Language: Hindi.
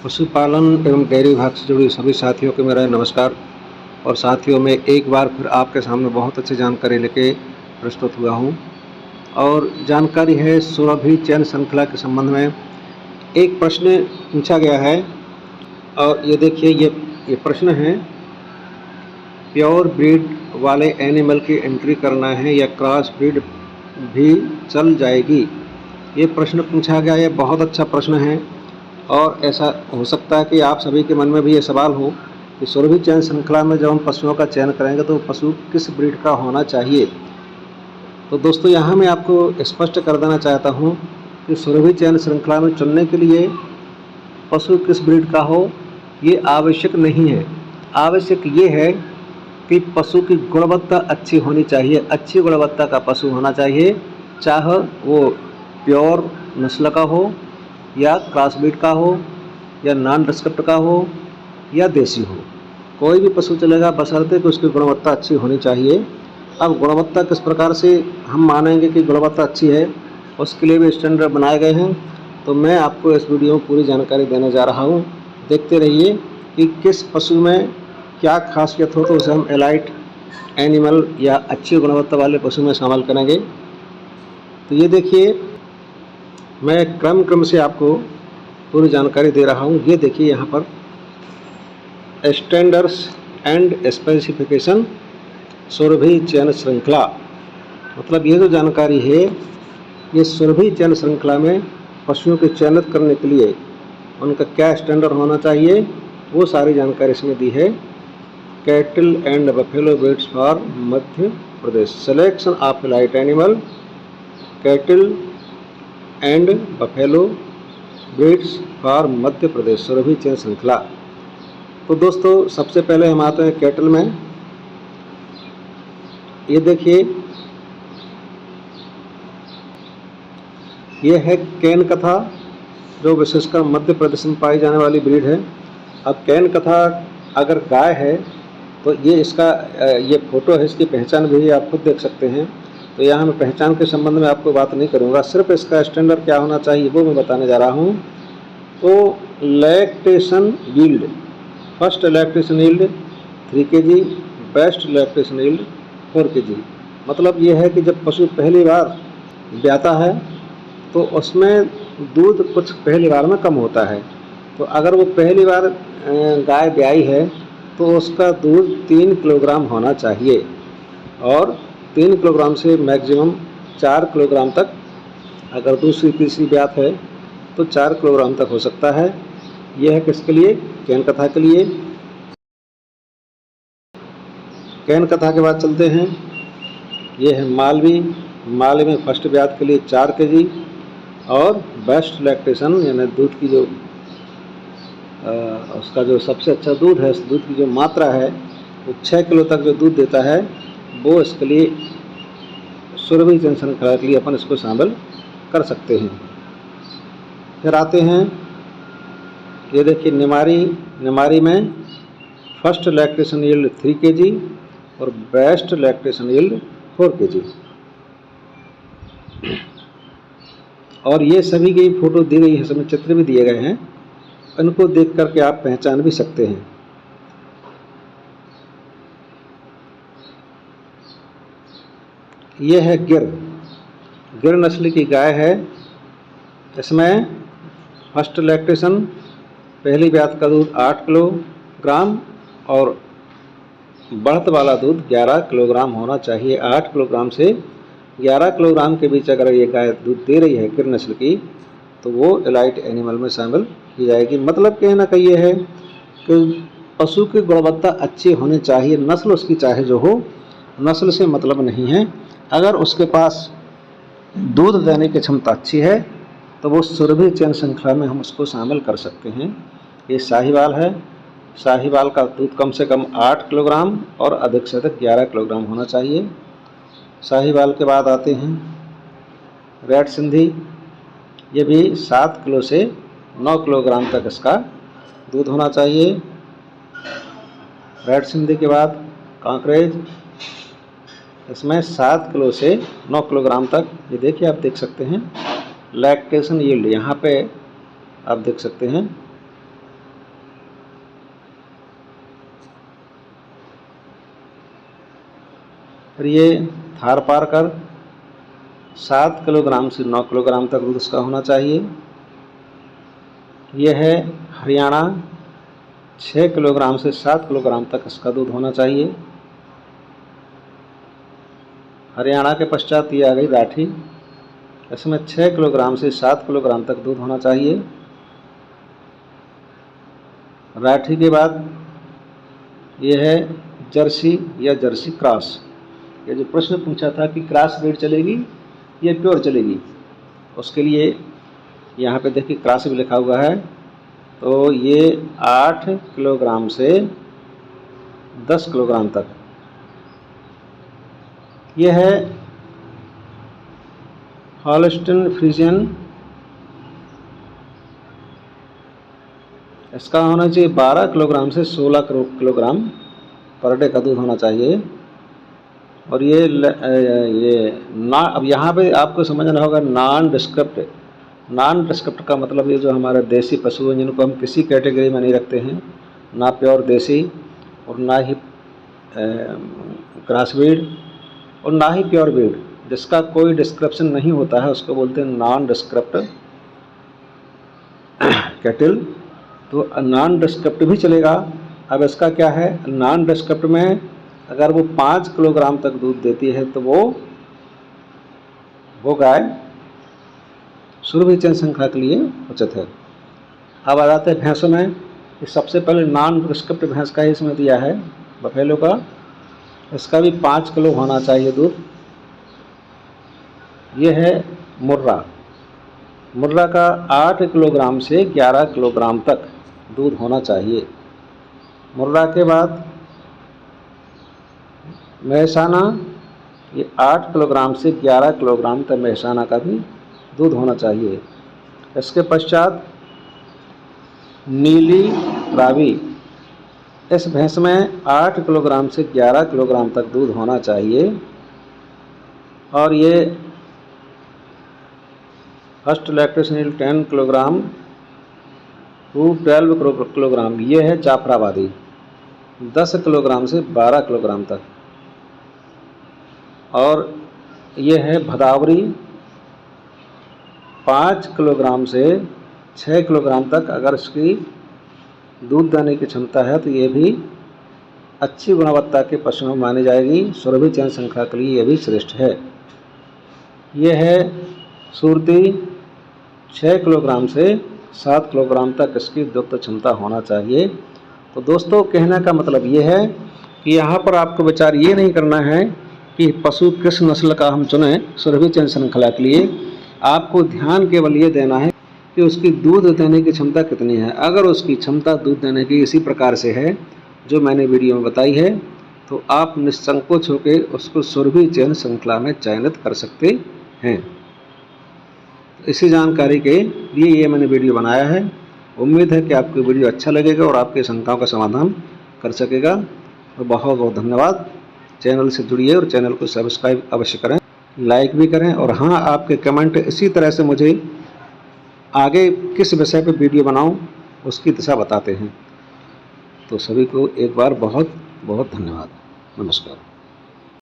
पशुपालन एवं डेयरी विभाग से जुड़े सभी साथियों को मेरा नमस्कार। और साथियों, मैं एक बार फिर आपके सामने बहुत अच्छी जानकारी लेके प्रस्तुत हुआ हूँ। और जानकारी है सुरभि चयन श्रृंखला के संबंध में। एक प्रश्न पूछा गया है और ये देखिए, ये प्रश्न है, प्योर ब्रीड वाले एनिमल की एंट्री करना है या क्रॉस ब्रीड भी चल जाएगी? ये प्रश्न पूछा गया। ये बहुत अच्छा प्रश्न है और ऐसा हो सकता है कि आप सभी के मन में भी ये सवाल हो कि सुरभि चयन श्रृंखला में जब हम पशुओं का चयन करेंगे तो पशु किस ब्रीड का होना चाहिए। तो दोस्तों, यहाँ मैं आपको स्पष्ट कर देना चाहता हूँ कि सुरभि चयन श्रृंखला में चुनने के लिए पशु किस ब्रीड का हो ये आवश्यक नहीं है। आवश्यक ये है कि पशु की गुणवत्ता अच्छी होनी चाहिए। अच्छी गुणवत्ता का पशु होना चाहिए, चाहे वो प्योर नस्ल का हो या क्रॉस ब्रीड का हो या नॉन डिस्क्रिप्ट का हो या देसी हो, कोई भी पशु चलेगा, बशर्ते कि उसकी गुणवत्ता अच्छी होनी चाहिए। अब गुणवत्ता किस प्रकार से हम मानेंगे कि गुणवत्ता अच्छी है, उसके लिए भी स्टैंडर्ड बनाए गए हैं। तो मैं आपको इस वीडियो में पूरी जानकारी देने जा रहा हूँ। देखते रहिए कि किस पशु में क्या खासियत हो, तो उसे हम एलाइट एनिमल या अच्छी गुणवत्ता वाले पशु में शामिल करेंगे। तो ये देखिए, मैं क्रम से आपको पूरी जानकारी दे रहा हूँ। ये देखिए यहाँ पर स्टैंडर्ड्स एंड स्पेसिफिकेशन सुरभि चयन श्रृंखला, मतलब ये जो जानकारी है, ये सुरभि चयन श्रृंखला में पशुओं के चयनित करने के लिए उनका क्या स्टैंडर्ड होना चाहिए, वो सारी जानकारी इसमें दी है। Cattle and buffalo breeds for Madhya Pradesh, selection of elite animal cattle and buffalo breeds for Madhya Pradesh Surabhi चयन श्रृंखला। तो दोस्तों, सबसे पहले हम आते हैं कैटल में। ये देखिए, ये है कैन कथा, जो विशेषकर मध्य प्रदेश में पाई जाने वाली ब्रीड है। अब कैन कथा अगर गाय है तो ये इसका ये फोटो है, इसकी पहचान भी आप खुद देख सकते हैं। तो यहाँ मैं पहचान के संबंध में आपको बात नहीं करूँगा, सिर्फ इसका स्टैंडर्ड क्या होना चाहिए वो मैं बताने जा रहा हूँ। तो lactation yield, first lactation yield 3 kg, best lactation yield 4 kg। मतलब ये है कि जब पशु पहली बार ब्याता है तो उसमें दूध कुछ पहली बार में कम होता है। तो अगर वो पहली बार गाय ब्याई है तो उसका दूध 3 किलोग्राम होना चाहिए और 3 किलोग्राम से मैक्सिमम 4 किलोग्राम तक, अगर दूसरी तीसरी ब्यात है तो 4 किलोग्राम तक हो सकता है। यह है किसके लिए? कैन कथा के लिए। कैन कथा के बाद चलते हैं, ये है मालवी। मालवी में फर्स्ट ब्यात के लिए 4 kg और बेस्ट लैक्टेशन यानी दूध की जो उसका जो सबसे अच्छा दूध है, उस दूध की जो मात्रा है वो 6 किलो तक जो दूध देता है, वो इसके लिए सुरभि चयन श्रृंखला के लिए अपन इसको शामिल कर सकते हैं। फिर आते हैं, ये देखिए निमारी। निमारी में फर्स्ट लैक्टेशन यील्ड 3 kg और बेस्ट लैक्टेशन यील्ड 4 kg। और ये सभी की फोटो दी गई है, इसमें चित्र भी दिए गए हैं, इनको देख करके आप पहचान भी सकते हैं। ये है गिर। गिर नस्ल की गाय है। इसमें फर्स्ट लैक्टेशन पहली ब्यात का दूध 8 किलोग्राम और बढ़त वाला दूध 11 किलोग्राम होना चाहिए। 8 किलोग्राम से 11 किलोग्राम के बीच अगर ये गाय दूध दे रही है गिर नस्ल की, तो वो एलाइट एनिमल में शामिल की जाएगी। मतलब कहना का ये है कि पशु की गुणवत्ता अच्छी होनी चाहिए, नस्ल उसकी चाहे जो हो, नस्ल से मतलब नहीं है। अगर उसके पास दूध देने की क्षमता अच्छी है तो वो सुरभि चयन श्रृंखला में हम उसको शामिल कर सकते हैं। ये साहिवाल है। साहिवाल का दूध कम से कम 8 किलोग्राम और अधिक से अधिक 11 किलोग्राम होना चाहिए। साहिवाल के बाद आते हैं रेड सिंधी। ये भी 7 किलो से 9 किलोग्राम तक इसका दूध होना चाहिए। रेड सिंधी के बाद कांकरेज, इसमें 7 किलो से 9 किलोग्राम तक। ये देखिए, आप देख सकते हैं लैक्टेशन यील्ड, यहाँ पे आप देख सकते हैं फिर ये थार पार कर 7 किलोग्राम से 9 किलोग्राम तक दूध इसका होना चाहिए। ये है हरियाणा, 6 किलोग्राम से 7 किलोग्राम तक इसका दूध होना चाहिए। हरियाणा के पश्चात ये आ गई राठी, इसमें 6 किलोग्राम से 7 किलोग्राम तक दूध होना चाहिए। राठी के बाद ये है जर्सी या जर्सी क्रॉस। ये जो प्रश्न पूछा था कि क्रॉस ब्रीड चलेगी या प्योर चलेगी, उसके लिए यहाँ पे देखिए क्रॉस भी लिखा हुआ है। तो ये 8 किलोग्राम से 10 किलोग्राम तक। ये है हॉलस्टाइन फ्रीजियन, इसका होना चाहिए 12 किलोग्राम से 16 किलोग्राम पर डे का दूध होना चाहिए। और ये अब यहाँ पे आपको समझना होगा नॉन डिस्क्रिप्ट। नॉन डिस्क्रिप्ट का मतलब ये जो हमारे देसी पशु हैं जिनको हम किसी कैटेगरी में नहीं रखते हैं, ना प्योर देसी और ना ही क्रॉस ब्रीड और ना ही प्योर ब्रीड, जिसका कोई डिस्क्रिप्शन नहीं होता है उसको बोलते हैं नॉन डिस्क्रिप्ट कैटल। तो नॉन डिस्क्रिप्ट भी चलेगा। अब इसका क्या है, नॉन डिस्क्रिप्ट में अगर वो 5 किलोग्राम तक दूध देती है तो वो गाय सुरभि चयन श्रृंखला के लिए उचित है। अब आ जाते हैं भैंसों में। सबसे पहले नॉन डिस्क्रिप्ट भैंस का ही इसमें दिया है, बफेलो का। इसका भी 5 किलो होना चाहिए दूध। ये है मुर्रा। मुर्रा का 8 किलोग्राम से 11 किलोग्राम तक दूध होना चाहिए। मुर्रा के बाद मेहसाना, ये 8 किलोग्राम से 11 किलोग्राम तक मेहसाना का भी दूध होना चाहिए। इसके पश्चात नीली रावी, इस भैंस में 8 किलोग्राम से 11 किलोग्राम तक दूध होना चाहिए। और ये first lactation yield 10 kilogram to 12 kilogram. ये है जाफराबादी, 10 किलोग्राम से 12 किलोग्राम तक। और ये है भदावरी, 5 किलोग्राम से 6 किलोग्राम तक अगर इसकी दूध देने की क्षमता है तो ये भी अच्छी गुणवत्ता के पशुओं में मानी जाएगी। सुरभि चयन श्रृंखला के लिए ये भी श्रेष्ठ है। ये है सुरती, 6 किलोग्राम से 7 किलोग्राम तक इसकी दुग्ध क्षमता होना चाहिए। तो दोस्तों, कहने का मतलब ये है कि यहाँ पर आपको विचार ये नहीं करना है कि पशु किस नस्ल का हम चुनें सुरभि चयन श्रृंखला के लिए। आपको ध्यान केवल ये देना है कि उसकी दूध देने की क्षमता कितनी है। अगर उसकी क्षमता दूध देने की इसी प्रकार से है जो मैंने वीडियो में बताई है, तो आप निसंकोच होकर उसको सुरभि चयन श्रृंखला में चयनित कर सकते हैं। इसी जानकारी के लिए ये मैंने वीडियो बनाया है। उम्मीद है कि आपको वीडियो अच्छा लगेगा और आपकी शंकाओं का समाधान कर सकेगा। तो बहुत बहुत धन्यवाद। चैनल से जुड़िए और चैनल को सब्सक्राइब अवश्य करें, लाइक भी करें। और हाँ, आपके कमेंट इसी तरह से मुझे आगे किस विषय पर वीडियो बनाऊं उसकी दिशा बताते हैं। तो सभी को एक बार बहुत बहुत धन्यवाद। नमस्कार।